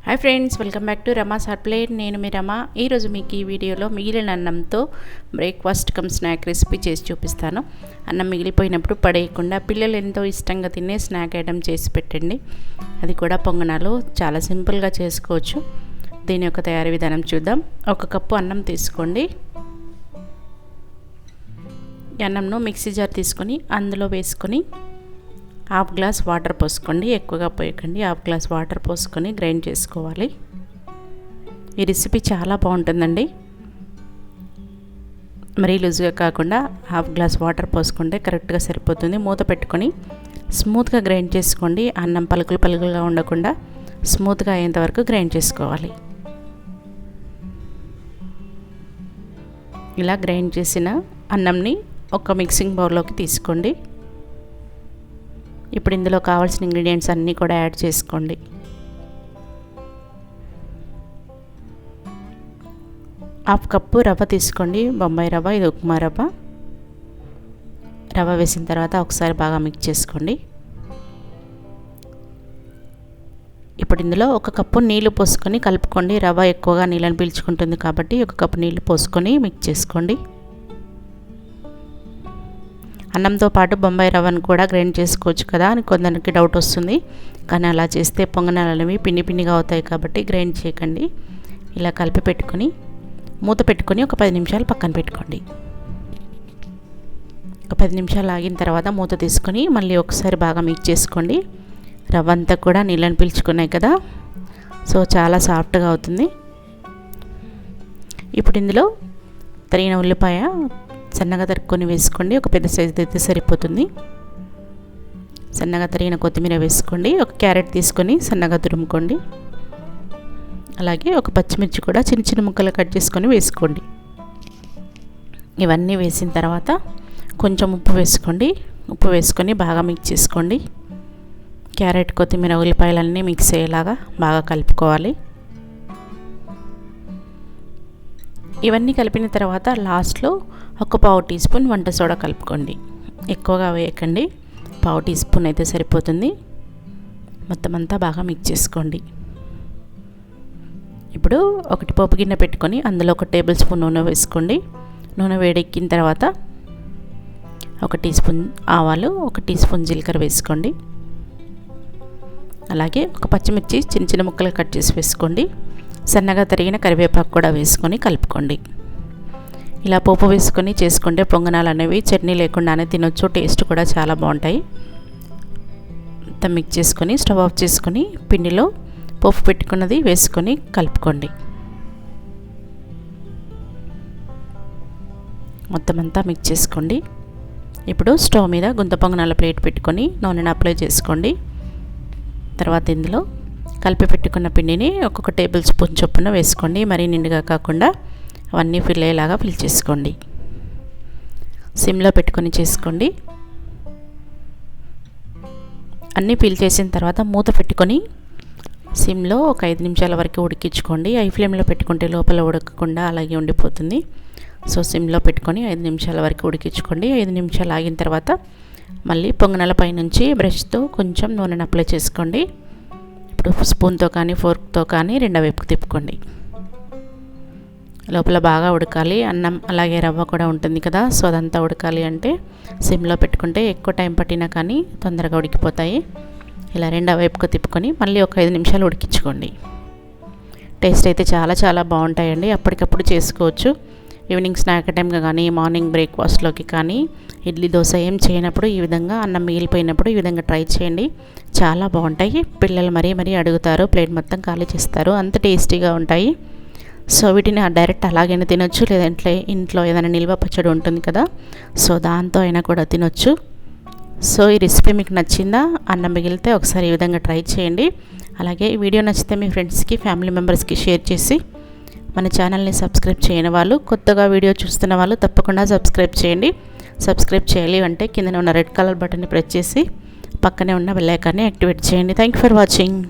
Hi friends, welcome back to Rama's hot plate. నేను మీ రమ. ఈరోజు మీకు ఈ వీడియోలో మిగిలిన అన్నంతో బ్రేక్ఫాస్ట్ కమ్ స్నాక్ రెసిపీ చేసి చూపిస్తాను. అన్నం మిగిలిపోయినప్పుడు పడేయకుండా పిల్లలు ఎంతో ఇష్టంగా తినే స్నాక్ ఐటెం చేసి పెట్టండి. అది కూడా పొంగనాలు. చాలా సింపుల్గా చేసుకోవచ్చు. దీని యొక్క తయారీ విధానం చూద్దాం. 1 కప్పు అన్నం తీసుకోండి. ఈ అన్నంను మిక్సీ జార్ తీసుకొని అందులో వేసుకొని హాఫ్ గ్లాస్ వాటర్ పోసుకోండి. ఎక్కువగా పోయకండి. హాఫ్ గ్లాస్ వాటర్ పోసుకొని గ్రైండ్ చేసుకోవాలి. ఈ రెసిపీ చాలా బాగుంటుందండి. మరీ లూజ్గా కాకుండా హాఫ్ గ్లాస్ వాటర్ పోసుకుంటే కరెక్ట్గా సరిపోతుంది. మూత పెట్టుకొని స్మూత్గా గ్రైండ్ చేసుకోండి. అన్నం పలుకులుగా ఉండకుండా స్మూత్గా అయ్యేంత వరకు గ్రైండ్ చేసుకోవాలి. ఇలా గ్రైండ్ చేసిన అన్నంని ఒక మిక్సింగ్ బౌల్లోకి తీసుకోండి. ఇప్పుడు ఇందులో కావాల్సిన ఇంగ్రీడియంట్స్ అన్నీ కూడా యాడ్ చేసుకోండి. హాఫ్ కప్పు రవ్వ తీసుకోండి. బొంబాయి రవ్వ, ఇది ఉప్మా రవ్వ. రవ్వ వేసిన తర్వాత ఒకసారి బాగా మిక్స్ చేసుకోండి. ఇప్పుడు ఇందులో 1 కప్పు నీళ్లు పోసుకొని కలుపుకోండి. రవ్వ ఎక్కువగా నీళ్ళని పీల్చుకుంటుంది కాబట్టి 1 కప్పు నీళ్లు పోసుకొని మిక్స్ చేసుకోండి. అన్నంతో పాటు బొంబాయి రవ్వను కూడా గ్రైండ్ చేసుకోవచ్చు కదా అని కొందరికి డౌట్ వస్తుంది. కానీ అలా చేస్తే పొంగనాలు అనేవి పిండిగా అవుతాయి కాబట్టి గ్రైండ్ చేయకండి. ఇలా కలిపి పెట్టుకొని మూత పెట్టుకొని ఒక 10 నిమిషాలు పక్కన పెట్టుకోండి. ఒక 10 నిమిషాలు ఆగిన తర్వాత మూత తీసుకొని మళ్ళీ ఒకసారి బాగా మిక్స్ చేసుకోండి. రవ్వ అంతా కూడా నీళ్ళని పీల్చుకున్నాయి కదా, సో చాలా సాఫ్ట్గా అవుతుంది. ఇప్పుడు ఇందులో తరిగిన ఉల్లిపాయ సన్నగా తరుక్కొని వేసుకోండి. ఒక పెద్ద సైజు అయితే సరిపోతుంది. సన్నగా తరిగిన కొత్తిమీర వేసుకోండి. ఒక క్యారెట్ తీసుకొని సన్నగా తురుముకోండి. అలాగే ఒక పచ్చిమిర్చి కూడా చిన్న ముక్కలు కట్ చేసుకొని వేసుకోండి. ఇవన్నీ వేసిన తర్వాత కొంచెం ఉప్పు వేసుకోండి. ఉప్పు వేసుకొని బాగా మిక్స్ చేసుకోండి. క్యారెట్, కొత్తిమీర, ఉల్లిపాయలన్నీ మిక్స్ అయ్యేలాగా బాగా కలుపుకోవాలి. ఇవన్నీ కలిపిన తర్వాత లాస్ట్లో ఒక పావు టీ స్పూన్ వంట సోడా కలుపుకోండి. ఎక్కువగా వేయకండి, పావు టీ స్పూన్ అయితే సరిపోతుంది. మొత్తం అంతా బాగా మిక్స్ చేసుకోండి. ఇప్పుడు ఒకటి పోపు గిన్నె పెట్టుకొని అందులో 1 టేబుల్ స్పూన్ నూనె వేసుకోండి. నూనె వేడెక్కిన తర్వాత 1 టీ స్పూన్ ఆవాలు, 1 టీ స్పూన్ జీలకర్ర వేసుకోండి. అలాగే ఒక పచ్చిమిర్చి చిన్న ముక్కలు కట్ చేసి వేసుకోండి. సన్నగా తరిగిన కరివేపాకు కూడా వేసుకొని కలుపుకోండి. ఇలా పోపు వేసుకొని చేసుకుంటే పొంగనాలు అనేవి చట్నీ లేకుండానే తినొచ్చు. టేస్ట్ కూడా చాలా బాగుంటాయి. అంతా మిక్స్ చేసుకొని స్టవ్ ఆఫ్ చేసుకొని పిండిలో పోపు పెట్టుకున్నది వేసుకొని కలుపుకోండి. మొత్తం అంతా మిక్స్ చేసుకోండి. ఇప్పుడు స్టవ్ మీద గుంత పొంగనాల ప్లేట్ పెట్టుకొని నూనెను అప్లై చేసుకోండి. తర్వాత ఇందులో కలిపి పెట్టుకున్న పిండిని ఒక్కొక్క టేబుల్ స్పూన్ చొప్పున వేసుకోండి. మరీ నిండుగా కాకుండా అవన్నీ ఫిల్ అయ్యేలాగా ఫిల్ చేసుకోండి. సిమ్లో పెట్టుకొని చేసుకోండి. అన్నీ ఫిల్ చేసిన తర్వాత మూత పెట్టుకొని సిమ్లో ఒక 5 నిమిషాల వరకు ఉడికించుకోండి. హై ఫ్లేమ్లో పెట్టుకుంటే లోపల ఉడకకుండా అలాగే ఉండిపోతుంది. సో సిమ్లో పెట్టుకొని 5 నిమిషాల వరకు ఉడికించుకోండి. 5 నిమిషాలు ఆగిన తర్వాత మళ్ళీ పొంగనాల పైనుంచి బ్రష్తో కొంచెం నూనెను అప్లై చేసుకోండి. ఇప్పుడు స్పూన్తో కానీ ఫోర్క్తో కానీ రెండో వైపుకు తిప్పుకోండి. లోపల బాగా ఉడకాలి. అన్నం అలాగే రవ్వ కూడా ఉంటుంది కదా, సో అదంతా ఉడకాలి అంటే సిమ్లో పెట్టుకుంటే ఎక్కువ టైం పట్టినా కానీ తొందరగా ఉడికిపోతాయి. ఇలా రెండో వైపుకు తిప్పుకొని మళ్ళీ ఒక 5 నిమిషాలు ఉడికించుకోండి. టేస్ట్ అయితే చాలా బాగుంటాయండి. అప్పటికప్పుడు చేసుకోవచ్చు. ఈవినింగ్ స్నాక్ టైంగా కానీ మార్నింగ్ బ్రేక్ఫాస్ట్లోకి కానీ ఇడ్లీ, దోశ ఏం చేయనప్పుడు ఈ విధంగా అన్నం మిగిలిపోయినప్పుడు ఈ విధంగా ట్రై చేయండి. చాలా బాగుంటాయి. పిల్లలు మరీ అడుగుతారు. ప్లేట్ మొత్తం ఖాళీ చేస్తారు. అంత టేస్టీగా ఉంటాయి. సో వీటిని డైరెక్ట్ అలాగైనా తినొచ్చు, లేదంటే ఇంట్లో ఏదైనా నిల్వ పచ్చడి ఉంటుంది కదా, సో దాంతో అయినా కూడా తినొచ్చు. సో ఈ రెసిపీ మీకు నచ్చిందా? అన్నం మిగిలితే ఒకసారి ఈ విధంగా ట్రై చేయండి. అలాగే ఈ వీడియో నచ్చితే మీ ఫ్రెండ్స్కి, ఫ్యామిలీ మెంబర్స్కి షేర్ చేసి మన ఛానల్ని సబ్స్క్రైబ్ చేయని వాళ్ళు, కొత్తగా వీడియో చూస్తున్న వాళ్ళు తప్పకుండా సబ్స్క్రైబ్ చేయండి. సబ్స్క్రైబ్ చేయాలి అంటే కింద ఉన్న రెడ్ కలర్ బటన్ని ప్రెస్ చేసి పక్కనే ఉన్న బెల్ ఐకాన్ని యాక్టివేట్ చేయండి. Thank you for watching.